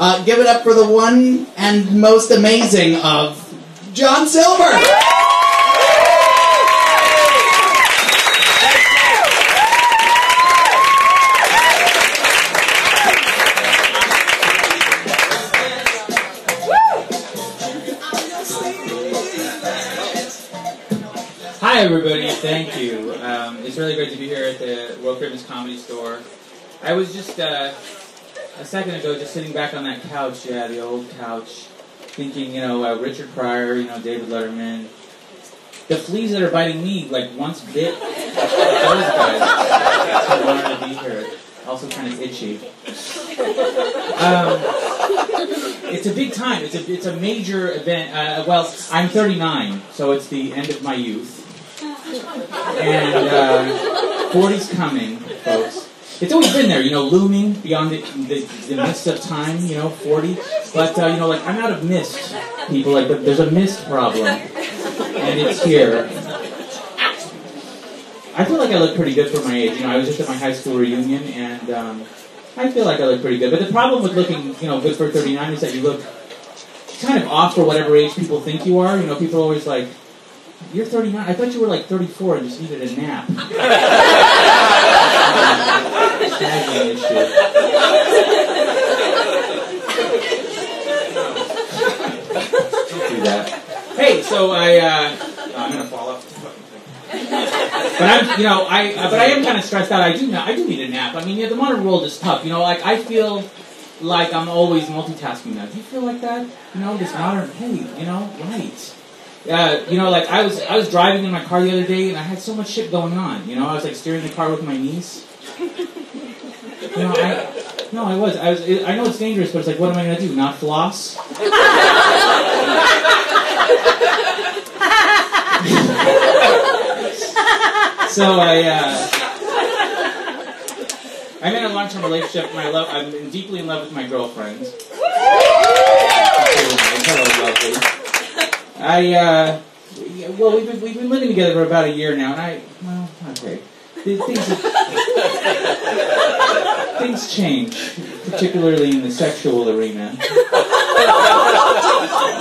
Give it up for the one and most amazing of John Silver. Hi everybody, thank you. It's really great to be here at the World Famous Comedy Store. I was just a second ago just sitting back on that couch, the old couch, thinking, Richard Pryor, David Letterman. The fleas that are biting me, like, once bit those guys. I wanted to be here. Also kind of itchy. It's a big time. It's a major event. Well, I'm 39, so it's the end of my youth. And 40's coming, folks. It's always been there, looming beyond the mist of time, 40. But, I'm out of mist, people. Like, there's a mist problem. And it's here. I feel like I look pretty good for my age. I was just at my high school reunion, and I feel like I look pretty good. But the problem with looking, good for 39 is that you look kind of off for whatever age people think you are. People are always like, you're 39. I thought you were like 34 and just needed a nap. Don't do that. Hey, so I'm gonna fall off the fucking thing. But I am kind of stressed out. I do need a nap. I mean, the modern world is tough. I feel like I'm always multitasking now. Do you feel like that? This modern, right. I was driving in my car the other day, and I had so much shit going on. I was like steering the car with my niece. I know it's dangerous, but it's like, what am I gonna do? Not floss? So I'm in a long-term relationship. I'm deeply in love with my girlfriend. Hello, lovely. We've been living together for about a year now, and okay. Things change, particularly in the sexual arena.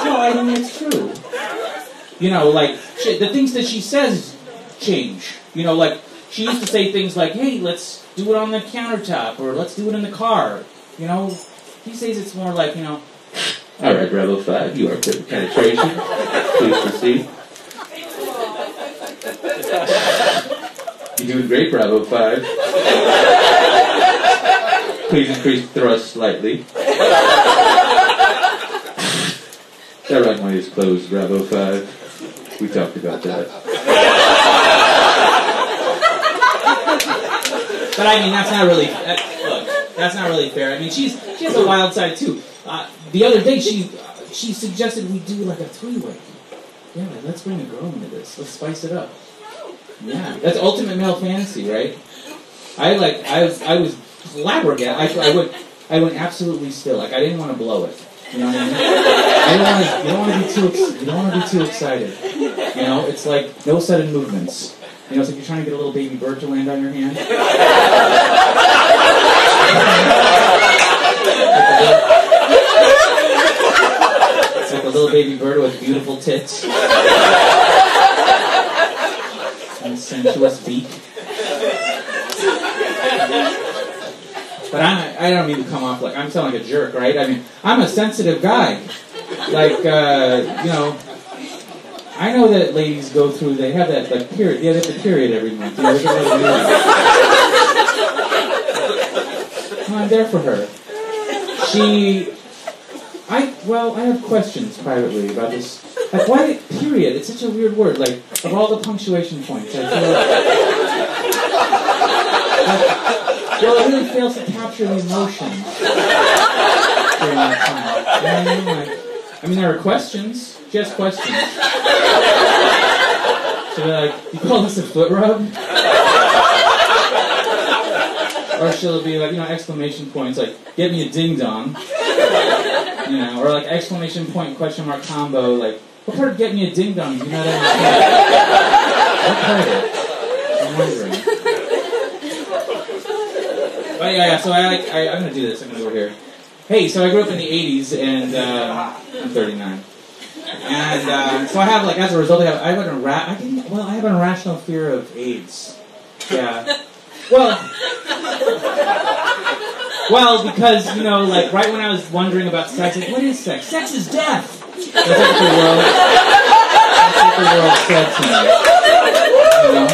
No, I mean, it's true. The things that she says change. She used to say things like, hey, let's do it on the countertop, or let's do it in the car. These days it's more like, all right, Bravo 5, you are good at penetration. Please proceed. You're doing great, Bravo 5. Please increase thrust slightly. That right one is closed, Bravo 5. We talked about that. But I mean, that's not really. Look, that's not really fair. I mean, she has a wild side too. The other day, she suggested we do like a three-way. Yeah, let's bring a girl into this. Let's spice it up. Yeah, that's ultimate male fantasy, right? I was flabbergasted. I went absolutely still. Like, I didn't want to blow it. You know what I mean? You don't want to be too excited. It's like no sudden movements. It's like you're trying to get a little baby bird to land on your hand. It's like a little baby bird with beautiful tits and sensuous beak. But I don't mean to come off like I'm sounding like a jerk, right? I mean, I'm a sensitive guy. I know that ladies go through, they have that, period. Yeah, they have the period every month. Well, I'm there for her. I have questions privately about this. Like, why period? It's such a weird word. Like, of all the punctuation points, I feel it really fails to capture the emotions during that time. I mean, there are questions. Just questions. She'll be like, you call this a foot rub? Or she'll be like, exclamation points, like, get me a ding-dong. Or like exclamation point, question mark combo, like, what part of get me a ding-dong do you not understand? What part of it? I'm wondering. But yeah, so I'm gonna do this. I'm gonna go over here. Hey, so I grew up in the 80s, and I'm 39. And so I have, like, as a result, I have an irrational fear of AIDS. Yeah. Well, because, you know, like, right when I was wondering about sex, like, what is sex? Sex is death! That's what the world said to me. You know?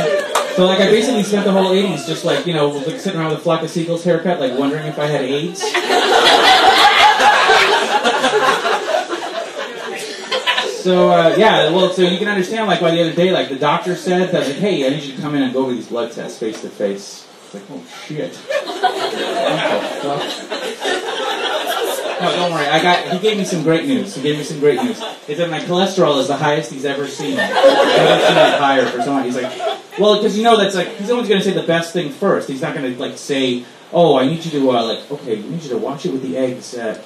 So, like, I basically spent the whole 80s just, like, you know, like, sitting around with a flock of seagulls haircut, like, wondering if I had AIDS. So, yeah, well, so you can understand, like, why the other day, like, the doctor said that, like, hey, I need you to come in and go over these blood tests face to face. It's like, oh, shit. What the fuck? No, don't worry, he gave me some great news. He said my cholesterol is the highest he's ever seen. He's never seen it higher for someone. He's like, well, because you know that's like, he's always going to say the best thing first. He's not going to, like, say, oh, I need you to, like, okay, we need you to watch it with the eggs. And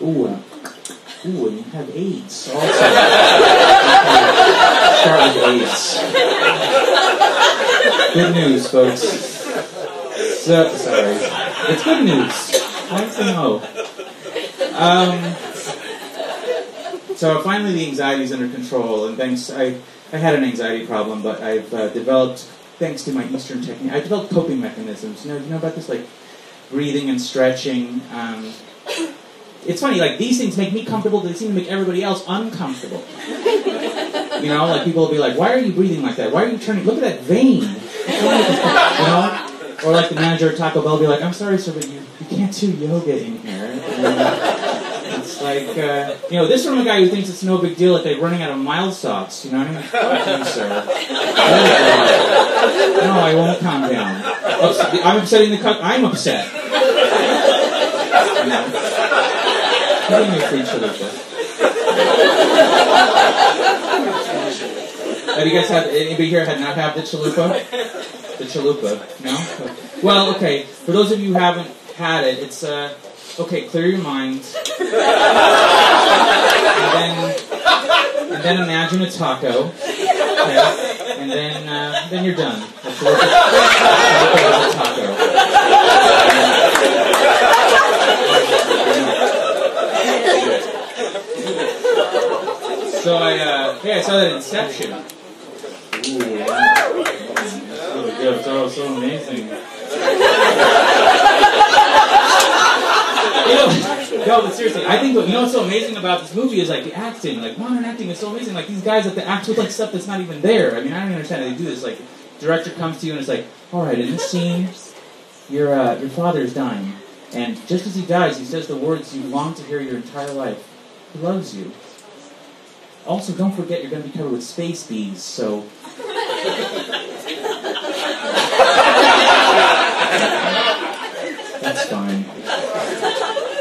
you have AIDS also. Start with AIDS. Good news, folks. So, sorry. It's good news. Thanks to know. So finally the anxiety is under control, and thanks, I had an anxiety problem, but I've developed, thanks to my Eastern technique, I developed coping mechanisms. You know about this, like, breathing and stretching. It's funny, like, these things make me comfortable, they seem to make everybody else uncomfortable. You know, like, people will be like, why are you breathing like that? Why are you turning, look at that vein. You know? Or like the manager at Taco Bell will be like, I'm sorry, sir, but you can't do yoga in here. And it's like, you know, this from a guy who thinks it's no big deal that they're running out of mild sauce. You know what I mean? Fuck you, sir. No, I won't calm down. I'm upsetting the cup. I'm upset. You know? Give me a free chalupa. Have you guys had, anybody here not have the chalupa? The chalupa, no? Well, okay, for those of you who haven't had it, it's, okay, clear your mind. And then imagine a taco. Okay? And then you're done. The chalupa is a taco. So I saw that Inception. Ooh, really good. So amazing. No, but seriously, I think what's so amazing about this movie is like the acting, like modern acting is so amazing. Like these guys that act with like stuff that's not even there. I mean, I don't understand how they do this. Like, director comes to you and it's like, all right, in this scene, your father's dying, and just as he dies, he says the words you long to hear your entire life. He loves you. Also, don't forget you're going to be covered with space bees, so... That's fine.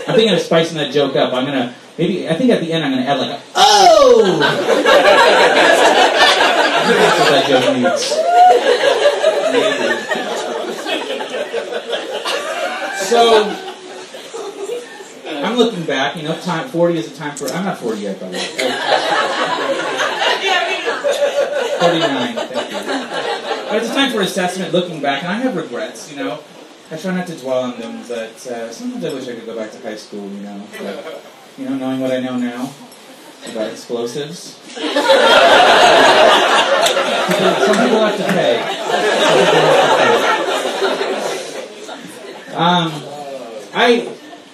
I'm thinking of spicing that joke up. I think at the end I'm going to add like a, oh! That's what that joke needs. So... I'm looking back, 40 is a time for... I'm not 40 yet, by the way. 49, thank you. But it's a time for assessment, looking back, and I have regrets, I try not to dwell on them, but sometimes I wish I could go back to high school, but, knowing what I know now about explosives. Some people have to pay.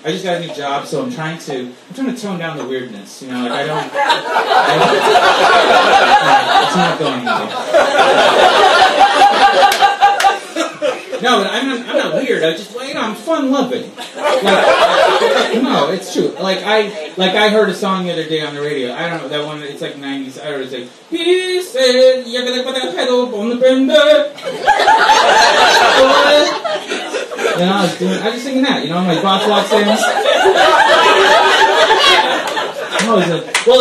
I just got a new job, so I'm trying to tone down the weirdness. It's not going No, but I'm not weird. I'm fun-loving. No, it's true. I heard a song the other day on the radio. I don't know that one. It's like 90s. I heard it say, "He said you're gonna put that head up on the bender." I was singing that, my boss walks in. Well,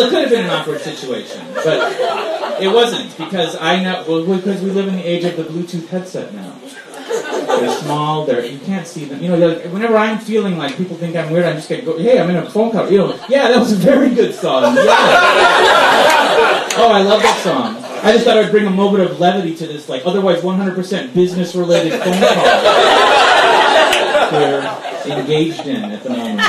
it could have been an awkward situation, but it wasn't, because because we live in the age of the Bluetooth headset now. They're small, you can't see them. Whenever I'm feeling like people think I'm weird, I'm just going to go, hey, I'm in a phone call. Yeah, that was a very good song. Yeah. Oh, I love that song. I just thought I'd bring a moment of levity to this, otherwise 100% business-related phone call we're engaged in at the moment.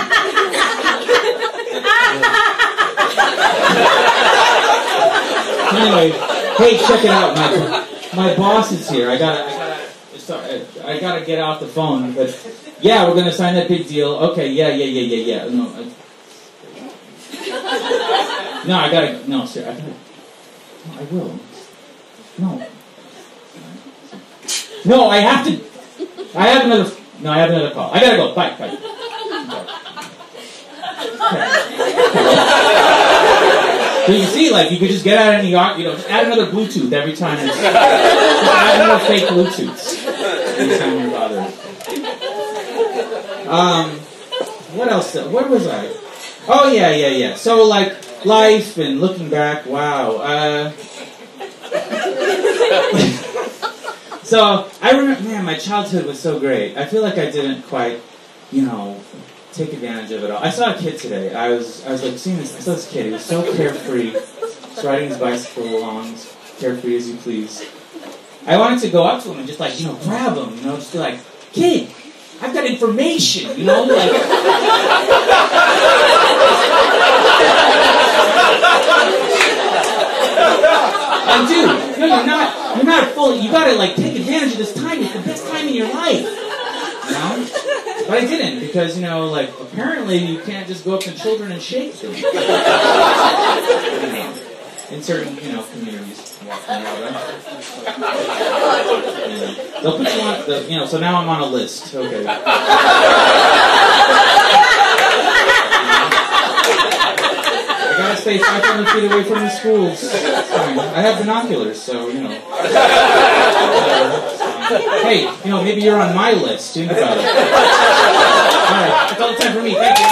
Anyway, hey, check it out. My boss is here. I gotta get off the phone. But yeah, we're gonna sign that big deal. Okay, yeah. No, I gotta. No, sir, I gotta. No, I will. No, I have to. I have another call. I gotta go. Bye. So you see, like, you could just get out any, just add another Bluetooth every time. Just add another fake Bluetooths every time you're bothered. What else? Where was I? Oh, yeah. So, like, life and looking back, wow. So, I remember, man, my childhood was so great. I feel like I didn't quite, take advantage of it all. I saw a kid today. I was like seeing this. I saw this kid. He was so carefree. Just riding his bicycle along, as carefree as you please. I wanted to go up to him and just like grab him. Just be like, kid, I've got information. Like. And dude, you're not fully. You gotta like take advantage of this time. It's the best time in your life. But I didn't, because, like, apparently you can't just go up to children and shake them. In certain, communities. They'll put you on, so now I'm on a list. Okay. I gotta stay 500 feet away from the schools. It's fine. I have binoculars, so, Hey, maybe you're on my list. Think about it. All right, that's all the time for me. Thank you.